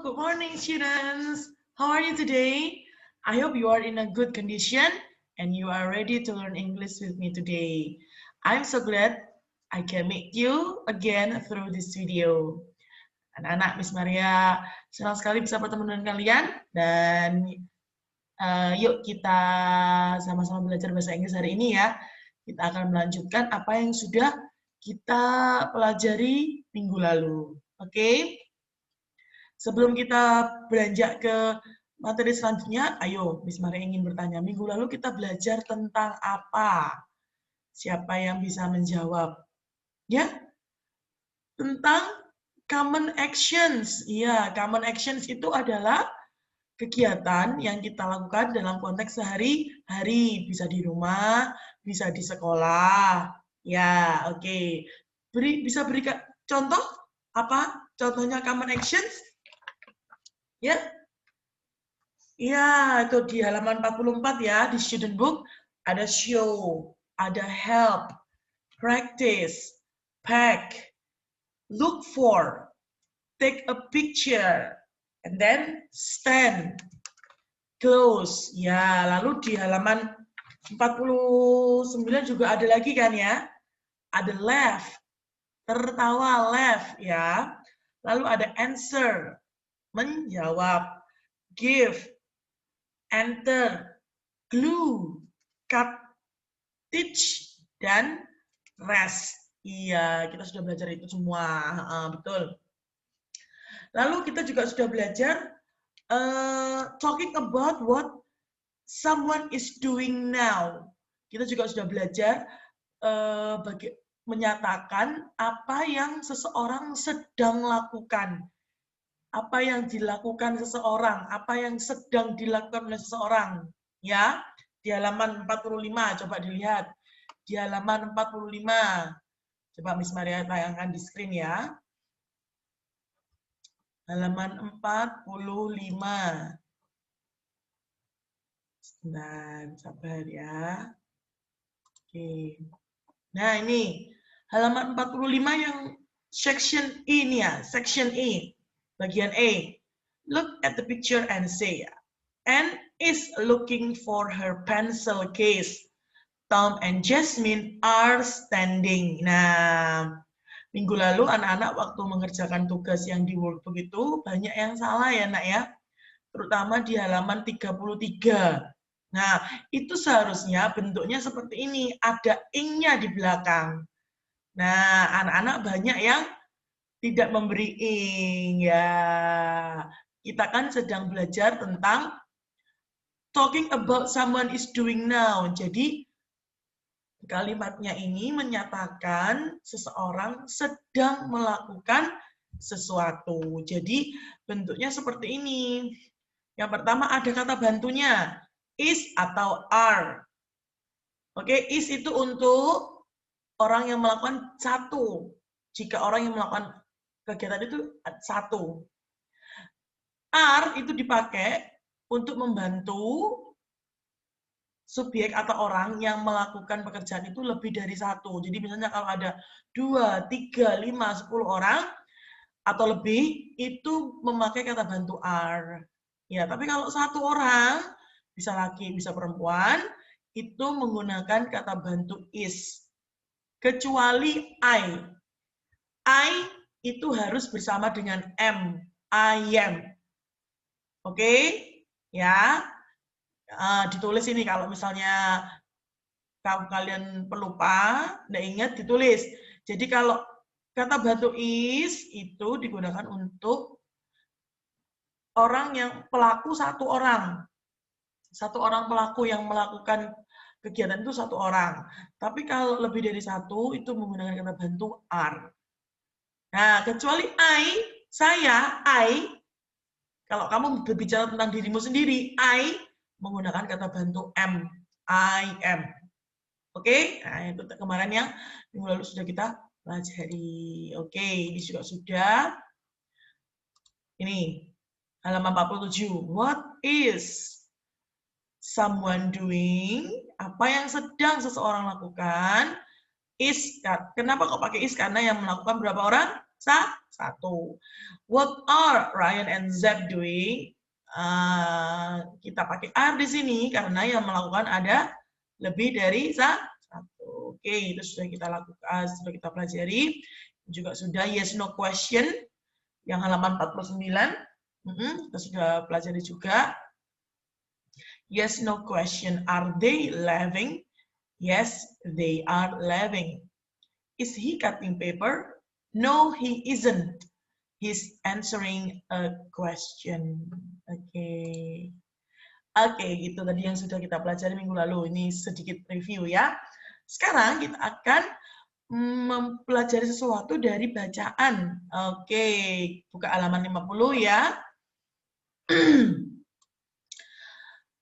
Good morning, students. How are you today? I hope you are in a good condition and you are ready to learn English with me today. I'm so glad I can meet you again through this video. Anak-anak, Miss Maria senang sekali bisa bertemu dengan kalian dan yuk kita sama-sama belajar bahasa Inggris hari ini ya. Kita akan melanjutkan apa yang sudah kita pelajari minggu lalu. Oke? Sebelum kita beranjak ke materi selanjutnya, ayo Miss Maria ingin bertanya, minggu lalu kita belajar tentang apa? Siapa yang bisa menjawab? Ya? Tentang common actions. Iya, common actions itu adalah kegiatan yang kita lakukan dalam konteks sehari-hari. Bisa di rumah, bisa di sekolah. Ya, oke. Bisa berikan contoh? Apa contohnya common actions? Ya, ya itu di halaman 44 ya, di student book ada show, ada help, practice, pack, look for, take a picture, and then stand, close. Ya, lalu di halaman 49 juga ada lagi kan ya, ada laugh, tertawa, laugh ya. Lalu ada answer, menjawab, give, enter, glue, cut, teach, dan rest. Iya, kita sudah belajar itu semua. Betul. Lalu kita juga sudah belajar talking about what someone is doing now. Kita juga sudah belajar menyatakan apa yang seseorang sedang lakukan. Apa yang dilakukan seseorang, apa yang sedang dilakukan oleh seseorang. Ya, di halaman 45, coba dilihat. Di halaman 45. Coba Miss Maria tayangkan di screen ya. Halaman 45. Sebentar, sabar ya. Oke. Nah, ini halaman 45 yang section E ini ya, section E. Bagian A. Look at the picture and say, Anne is looking for her pencil case. Tom and Jasmine are standing. Nah, minggu lalu anak-anak waktu mengerjakan tugas yang di workbook itu banyak yang salah ya nak ya. Terutama di halaman 33. Nah, itu seharusnya bentuknya seperti ini. Ada ing-nya di belakang. Nah, anak-anak banyak yang tidak memberi ing ya. Kita kan sedang belajar tentang talking about someone is doing now. Jadi kalimatnya ini menyatakan seseorang sedang melakukan sesuatu. Jadi bentuknya seperti ini. Yang pertama ada kata bantunya is atau are. Oke, is itu untuk orang yang melakukan satu. Jika orang yang melakukan kegiatan itu satu. Are itu dipakai untuk membantu subjek atau orang yang melakukan pekerjaan itu lebih dari satu. Jadi misalnya kalau ada 2, 3, 5, 10 orang atau lebih, itu memakai kata bantu are. Ya, tapi kalau satu orang, bisa laki, bisa perempuan, itu menggunakan kata bantu is. Kecuali I. I itu harus bersama dengan am. I am. Oke? Ya. Ditulis ini kalau misalnya kalian pelupa, nggak ingat, ditulis. Jadi kalau kata bantu is itu digunakan untuk orang yang pelaku satu orang. Satu orang pelaku yang melakukan kegiatan itu satu orang. Tapi kalau lebih dari satu, itu menggunakan kata bantu are. Nah, kecuali saya, kalau kamu berbicara tentang dirimu sendiri, I menggunakan kata bantu am. I am. Oke? Nah, itu kemarin yang minggu lalu sudah kita pelajari. Oke, ini juga sudah. Ini, halaman 47. What is someone doing? Apa yang sedang seseorang lakukan? Is. Kenapa kok pakai is? Karena yang melakukan berapa orang? Satu. What are Ryan and Zeb doing? Kita pakai are di sini karena yang melakukan ada lebih dari satu. Oke, itu sudah kita lakukan, sudah kita pelajari. Juga sudah yes no question yang halaman 49. Kita sudah pelajari juga. Yes no question. Are they laughing? Yes, they are laughing. Is he cutting paper? No, he isn't. He's answering a question. Oke, gitu tadi yang sudah kita pelajari minggu lalu. Ini sedikit review ya. Sekarang kita akan mempelajari sesuatu dari bacaan. Oke, buka halaman 50 ya.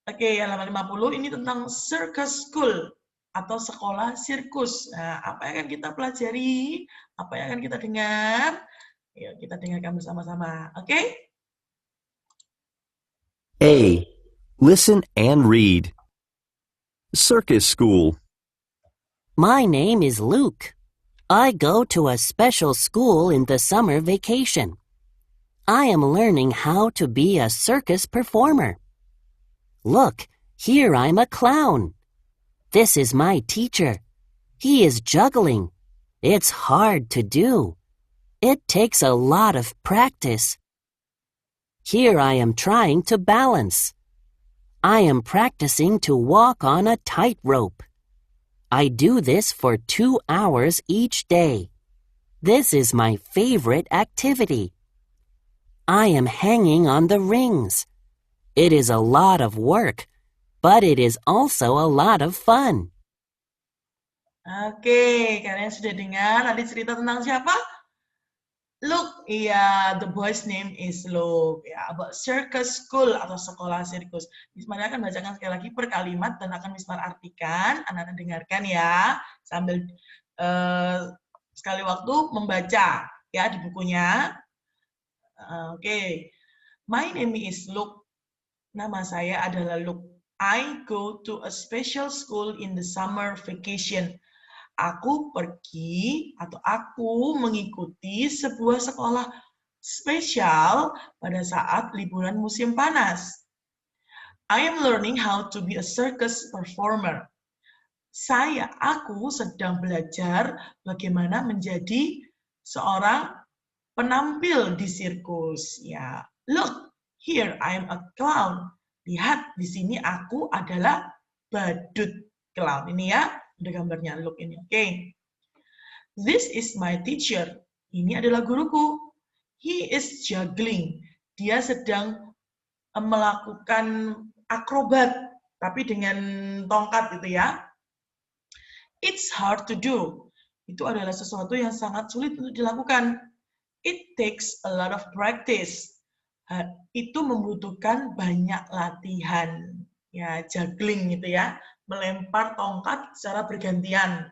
Oke, halaman 50 ini tentang circus school atau sekolah sirkus. Nah, apa yang akan kita pelajari? Apa yang akan kita dengar? Yuk, kita dengarkan bersama-sama. Oke? A. Listen and read. Circus school. My name is Luke. I go to a special school in the summer vacation. I am learning how to be a circus performer. Look, here I'm a clown. This is my teacher. He is juggling. It's hard to do. It takes a lot of practice. Here I am trying to balance. I am practicing to walk on a tightrope. I do this for 2 hours each day. This is my favorite activity. I am hanging on the rings. It is a lot of work, but it is also a lot of fun. Oke, kalian sudah dengar tadi cerita tentang siapa? Luke, iya, the boy's name is Luke. Ya, about circus school atau sekolah sirkus. Miss Maria akan bacakan sekali lagi per kalimat dan akan Miss Maria artikan. Anak-anak dengarkan ya, sambil sekali waktu membaca ya di bukunya. Oke. My name is Luke. Nama saya adalah Luke. I go to a special school in the summer vacation. Aku pergi atau aku mengikuti sebuah sekolah spesial pada saat liburan musim panas. I am learning how to be a circus performer. Aku sedang belajar bagaimana menjadi seorang penampil di sirkus. Ya, look, here I am a clown. Lihat, di sini aku adalah badut clown. Ini ya. Ada gambarnya Luke ini. Oke. This is my teacher. Ini adalah guruku. He is juggling. Dia sedang melakukan akrobat tapi dengan tongkat gitu ya. It's hard to do. Itu adalah sesuatu yang sangat sulit untuk dilakukan. It takes a lot of practice. Itu membutuhkan banyak latihan. Ya, juggling gitu ya. Melempar tongkat secara bergantian.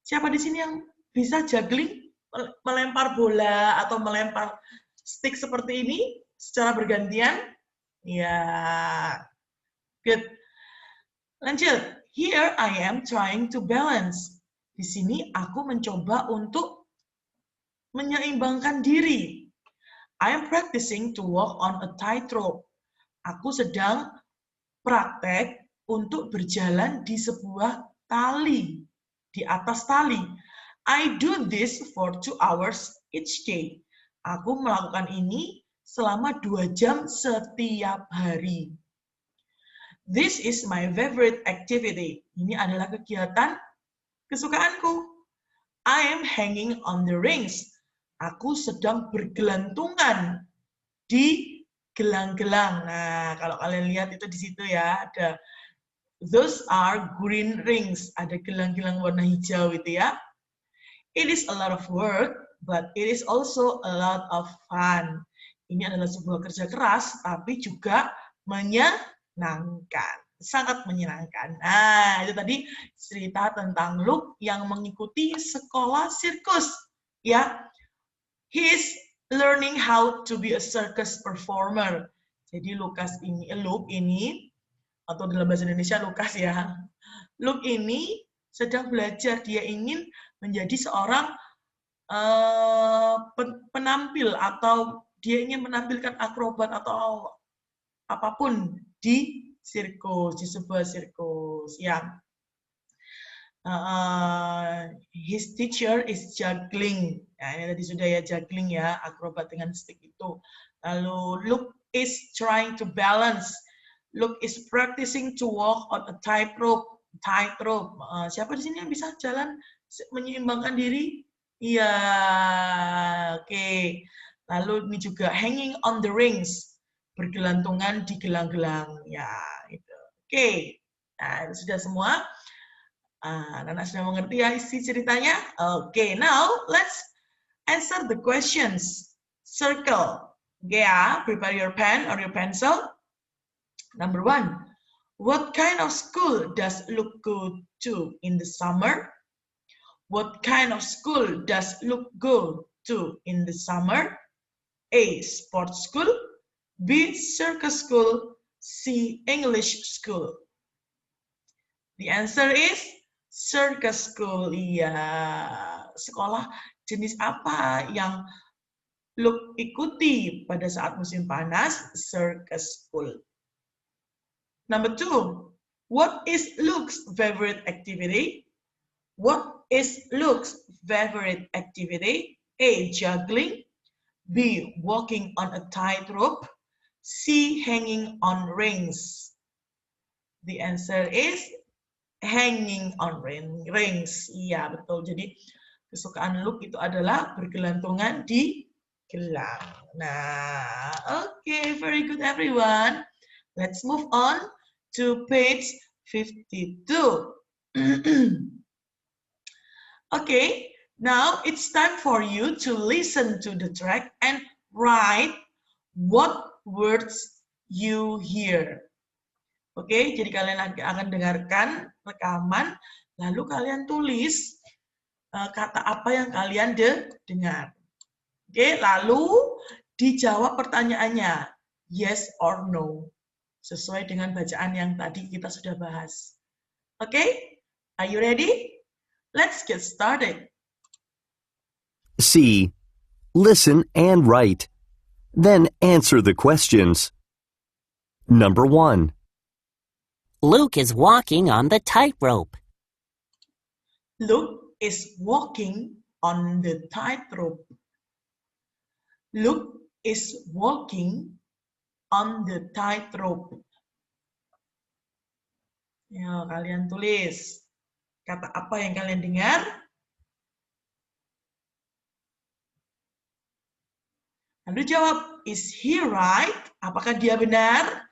Siapa di sini yang bisa juggling, melempar bola atau melempar stick seperti ini secara bergantian? Ya, good. Lanjut. Here I am trying to balance. Di sini aku mencoba untuk menyeimbangkan diri. I am practicing to walk on a tightrope. Aku sedang praktek untuk berjalan di sebuah tali, di atas tali. I do this for 2 hours each day. Aku melakukan ini selama 2 jam setiap hari. This is my favorite activity. Ini adalah kegiatan kesukaanku. I am hanging on the rings. Aku sedang bergelantungan di gelang-gelang. Nah, kalau kalian lihat itu di situ ya, ada those are green rings, ada gelang-gelang warna hijau itu ya. It is a lot of work, but it is also a lot of fun. Ini adalah sebuah kerja keras, tapi juga menyenangkan, sangat menyenangkan. Nah, itu tadi cerita tentang Luke yang mengikuti sekolah sirkus, ya. He is learning how to be a circus performer. Jadi Luke ini atau dalam bahasa Indonesia Lukas ya. Luke ini sedang belajar, dia ingin menjadi seorang penampil atau dia ingin menampilkan akrobat atau apapun di sirkus, di sebuah sirkus yang his teacher is juggling. Nah, ini tadi sudah ya, juggling ya, akrobat dengan stick itu. Lalu Luke is trying to balance. Luke is practicing to walk on a tightrope. Tightrope. Siapa di sini yang bisa jalan menyeimbangkan diri? Iya, oke. Lalu ini juga hanging on the rings, bergelantungan di gelang-gelang. Ya, itu. Oke. Nah, itu sudah semua. Anak-anak sudah mengerti ya isi ceritanya? Oke, now let's answer the questions. Circle. Okay, prepare your pen or your pencil. Number 1. What kind of school does Luke go to in the summer? What kind of school does Luke go to in the summer? A. Sports school. B. Circus school. C. English school. The answer is circus school. Iya. Sekolah jenis apa yang Luke ikuti pada saat musim panas? Circus school. Number 2. What is Luke's favorite activity? What is Luke's favorite activity? A. Juggling. B. Walking on a tightrope. C. Hanging on rings. The answer is hanging on rings. Iya, betul. Jadi kesukaan Luke itu adalah bergelantungan di gelang. Nah, okay, very good everyone. Let's move on to page 52. Okay, now it's time for you to listen to the track and write what words you hear. Oke, jadi kalian akan dengarkan rekaman, lalu kalian tulis kata apa yang kalian dengar. Oke, lalu dijawab pertanyaannya, yes or no, sesuai dengan bacaan yang tadi kita sudah bahas. Oke, are you ready? Let's get started. C. Listen and write. Then answer the questions. Number 1. Luke is walking on the tightrope. Luke is walking on the tightrope. Luke is walking on the tightrope. Ya, kalian tulis kata apa yang kalian dengar. Lalu jawab, is he right? Apakah dia benar?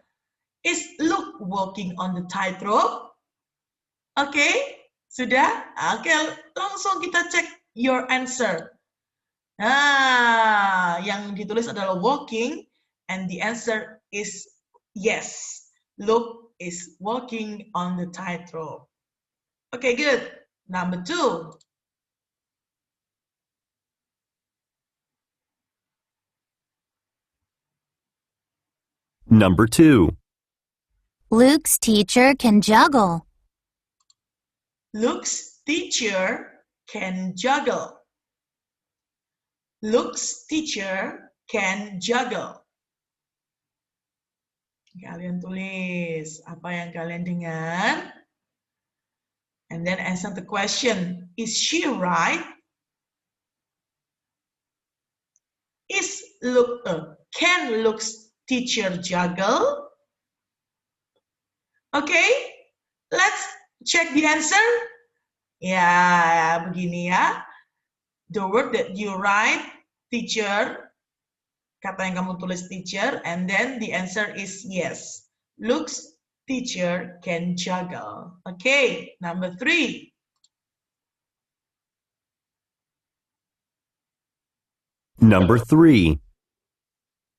Is Luke walking on the tightrope? Oke, sudah? Oke, langsung kita cek your answer. Nah, yang ditulis adalah walking, and the answer is yes. Luke is walking on the tightrope. Okay, good. Number 2. Number 2. Luke's teacher can juggle. Luke's teacher can juggle. Luke's teacher can juggle. Kalian tulis apa yang kalian dengar. And then answer the question, is she right? Can Luke's teacher juggle? Okay, let's check the answer. Ya, begini ya. The word that you write, teacher, kata yang kamu tulis teacher, and then the answer is yes. Luke's teacher can juggle. Okay, number 3. Number 3.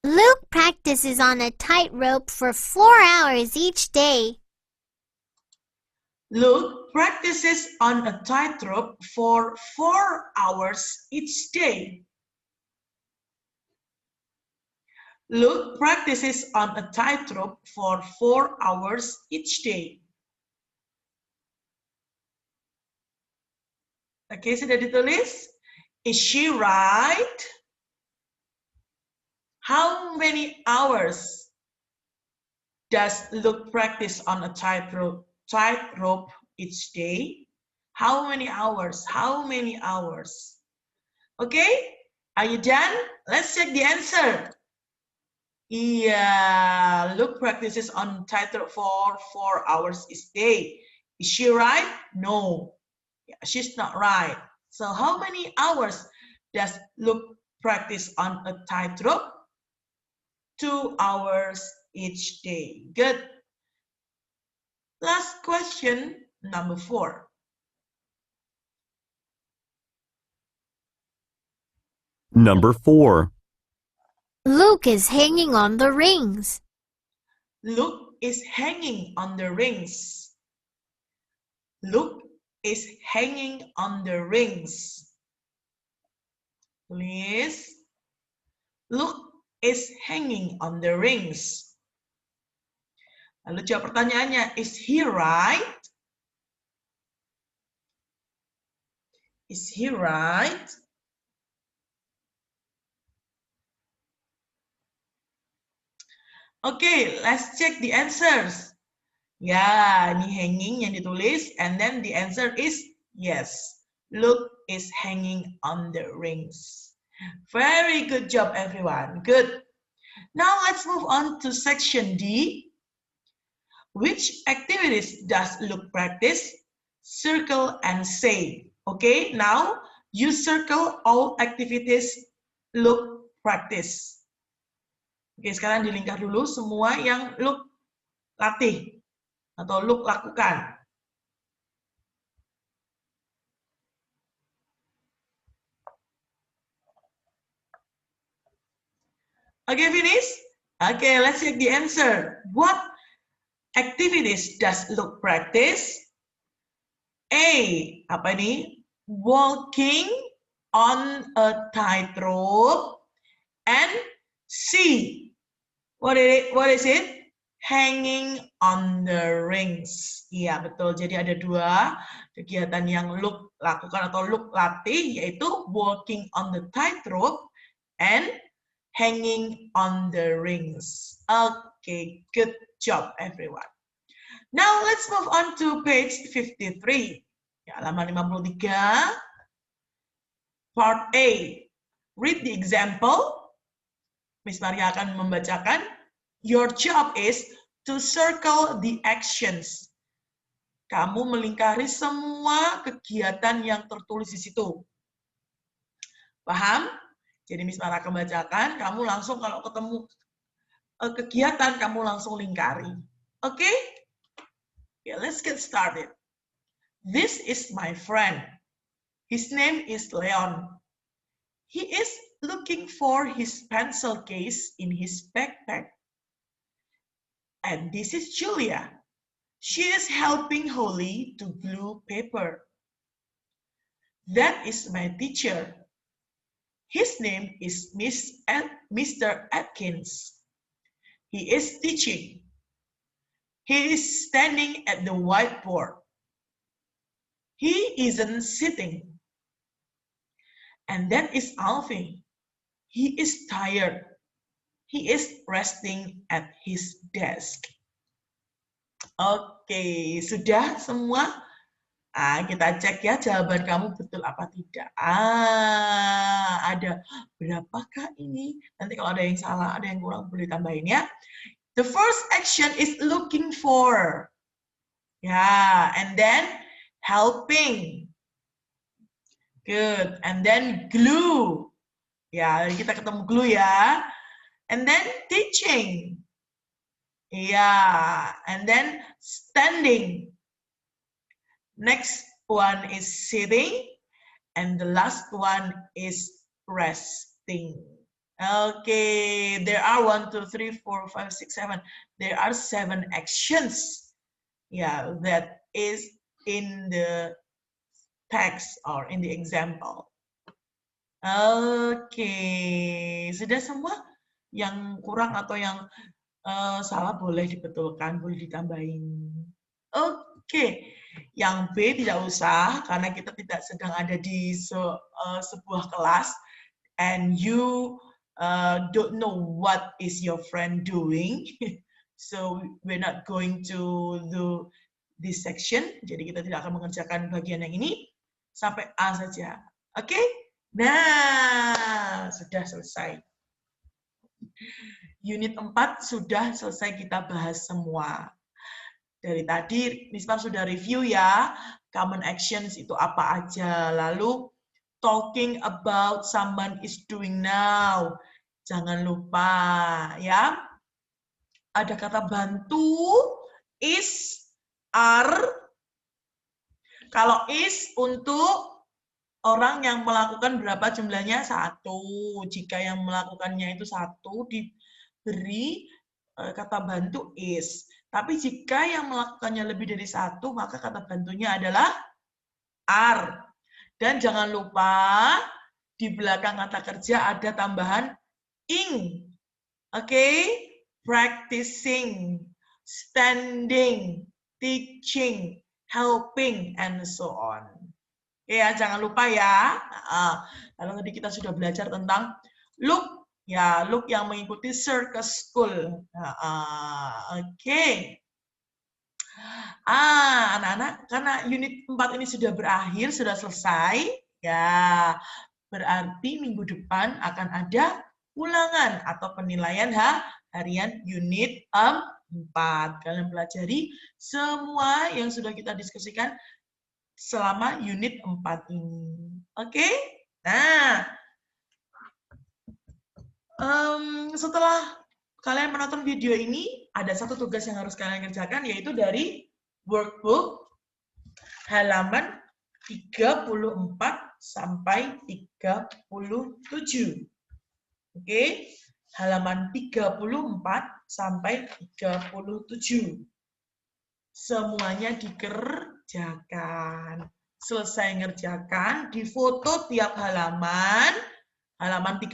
Luke practices on a tightrope for 4 hours each day. Luke practices on a tightrope for 4 hours each day. Luke practices on a tightrope for 4 hours each day. Oke, sudah ditulis? Is she right? How many hours does Luke practice on a tightrope each day? How many hours? How many hours? Okay, are you done? Let's check the answer. Yeah, Luke practices on tightrope for 4 hours each day. Is she right? No, she's not right. So how many hours does Luke practice on a tightrope? 2 hours each day. Good. Last question, number 4. Number 4. Luke is hanging on the rings. Luke is hanging on the rings. Luke is hanging on the rings. Please. Luke is hanging on the rings. Lalu jawab pertanyaannya, is he right? Is he right? Okay, let's check the answers. Ya, ini hanging yang ditulis, and then the answer is yes. Luke is hanging on the rings. Very good job, everyone. Good. Now let's move on to section D. Which activities does Luke practice? Circle and say. Okay, now you circle all activities Luke practice. Oke, sekarang dilingkar dulu semua yang Luke latih atau Luke lakukan. Okay, finish? Okay, let's check the answer. What activities does Luke practice? A, apa ini? Walking on a tightrope. And C, what is it? Hanging on the rings. Iya, betul. Jadi ada 2 kegiatan yang Luke lakukan atau Luke latih, yaitu walking on the tightrope and hanging on the rings. Okay, good job, everyone. Now, let's move on to page 53. Ya, halaman 53. Part A. Read the example. Miss Maria akan membacakan. Your job is to circle the actions. Kamu melingkari semua kegiatan yang tertulis di situ. Paham? Jadi Miss Maria akan membacakan, kamu langsung kalau ketemu kegiatan, kamu langsung lingkari. Oke? Okay, let's get started. This is my friend. His name is Leon. He is looking for his pencil case in his backpack. And this is Julia. She is helping Holly to glue paper. That is my teacher. His name is Mr. Atkins. He is teaching. He is standing at the whiteboard. He isn't sitting. And that is Alfie. He is tired. He is resting at his desk. Oke, sudah semua? Kita cek ya jawaban kamu betul apa tidak. Ada berapakah ini? Nanti kalau ada yang salah, ada yang kurang, boleh tambahin ya. The first action is looking for. Ya, and then helping. Good. And then glue. Ya, kita ketemu glue ya. And then teaching. Yeah. And then standing. Next one is sitting. And the last one is resting. Okay. There are 1, 2, 3, 4, 5, 6, 7. There are 7 actions. Yeah, that is in the text or in the example. Oke, sudah semua? Yang kurang atau yang salah boleh dibetulkan, boleh ditambahin. Oke, Yang B tidak usah, karena kita tidak sedang ada di sebuah kelas. And you don't know what is your friend doing. So we're not going to do this section. Jadi kita tidak akan mengerjakan bagian yang ini. Sampai A saja. Oke? Nah, sudah selesai. Unit 4 sudah selesai kita bahas semua. Dari tadi, Mismar sudah review ya, common actions itu apa aja. Lalu, talking about someone is doing now. Jangan lupa ya. Ada kata bantu, is, are. Kalau is untuk orang yang melakukan berapa jumlahnya? 1. Jika yang melakukannya itu 1, diberi kata bantu is. Tapi jika yang melakukannya lebih dari 1, maka kata bantunya adalah are. Dan jangan lupa, di belakang kata kerja ada tambahan ing. Oke? Practicing, standing, teaching, helping, and so on. Ya, jangan lupa ya. Lalu tadi kita sudah belajar tentang look. Ya, look yang mengikuti circus school. Oke. Anak-anak, karena unit 4 ini sudah berakhir, sudah selesai. Ya, berarti minggu depan akan ada ulangan atau penilaian harian unit 4. Kalian pelajari semua yang sudah kita diskusikan selama unit 4 ini. Oke? Nah, setelah kalian menonton video ini, ada satu tugas yang harus kalian kerjakan, yaitu dari workbook halaman 34 sampai 37. Oke? Halaman 34 sampai 37. Semuanya dikerjakan. Selesai ngerjakan, difoto tiap halaman 34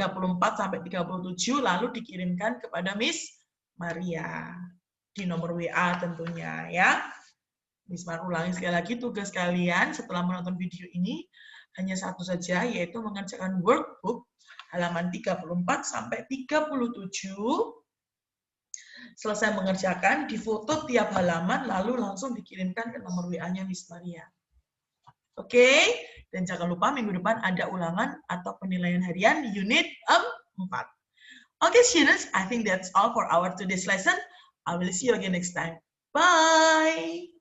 sampai 37, lalu dikirimkan kepada Miss Maria. Di nomor WA tentunya ya. Miss Maria ulangi sekali lagi, tugas kalian setelah menonton video ini hanya satu saja, yaitu mengerjakan workbook halaman 34 sampai 37. Selesai mengerjakan, difoto tiap halaman, lalu langsung dikirimkan ke nomor WA-nya Miss Maria. Oke? Dan jangan lupa minggu depan ada ulangan atau penilaian harian unit 4. Okay, students, I think that's all for our today's lesson. I will see you again next time. Bye!